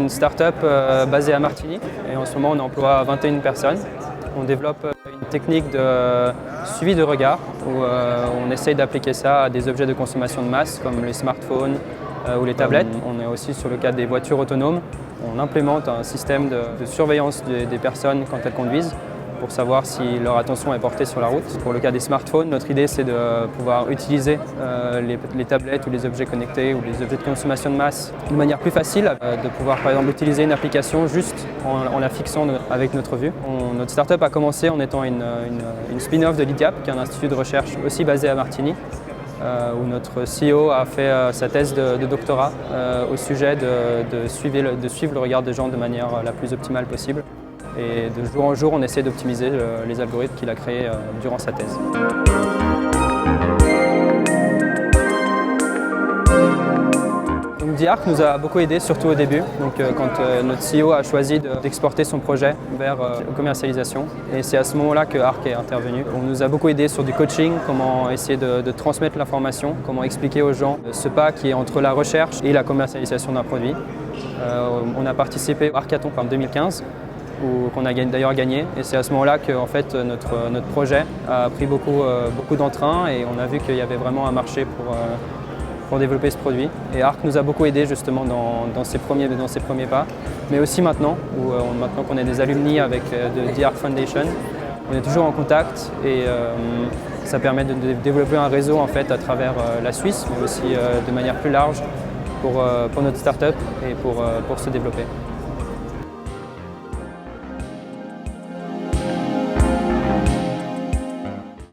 une start-up basée à Martigny et en ce moment on emploie 21 personnes. On développe une technique de suivi de regard où on essaye d'appliquer ça à des objets de consommation de masse comme les smartphones ou les tablettes. On est aussi sur le cas des voitures autonomes. On implémente un système de surveillance des personnes quand elles conduisent pour savoir si leur attention est portée sur la route. Pour le cas des smartphones, notre idée c'est de pouvoir utiliser les tablettes ou les objets connectés ou les objets de consommation de masse de manière plus facile, de pouvoir par exemple utiliser une application juste en la fixant avec notre vue. Notre startup a commencé en étant une spin-off de l'IDIAP, qui est un institut de recherche aussi basé à Martigny, où notre CEO a fait sa thèse de doctorat au sujet de suivre le regard des gens de manière la plus optimale possible. Et de jour en jour, on essaie d'optimiser les algorithmes qu'il a créés durant sa thèse. Diarc nous a beaucoup aidé, surtout au début, quand notre CEO a choisi d'exporter son projet vers la commercialisation. Et c'est à ce moment-là que Arc est intervenu. On nous a beaucoup aidé sur du coaching, comment essayer de transmettre l'information, comment expliquer aux gens ce pas qui est entre la recherche et la commercialisation d'un produit. On a participé au Arcathon en 2015. Qu'on a d'ailleurs gagné. Et c'est à ce moment-là que en fait, notre projet a pris beaucoup d'entrain et on a vu qu'il y avait vraiment un marché pour développer ce produit. Et Arc nous a beaucoup aidé justement dans ses premiers pas. Mais aussi maintenant, maintenant qu'on est des alumni de The Arc Foundation, on est toujours en contact et ça permet de développer un réseau en fait, à travers la Suisse, mais aussi de manière plus large pour notre start-up et pour se développer.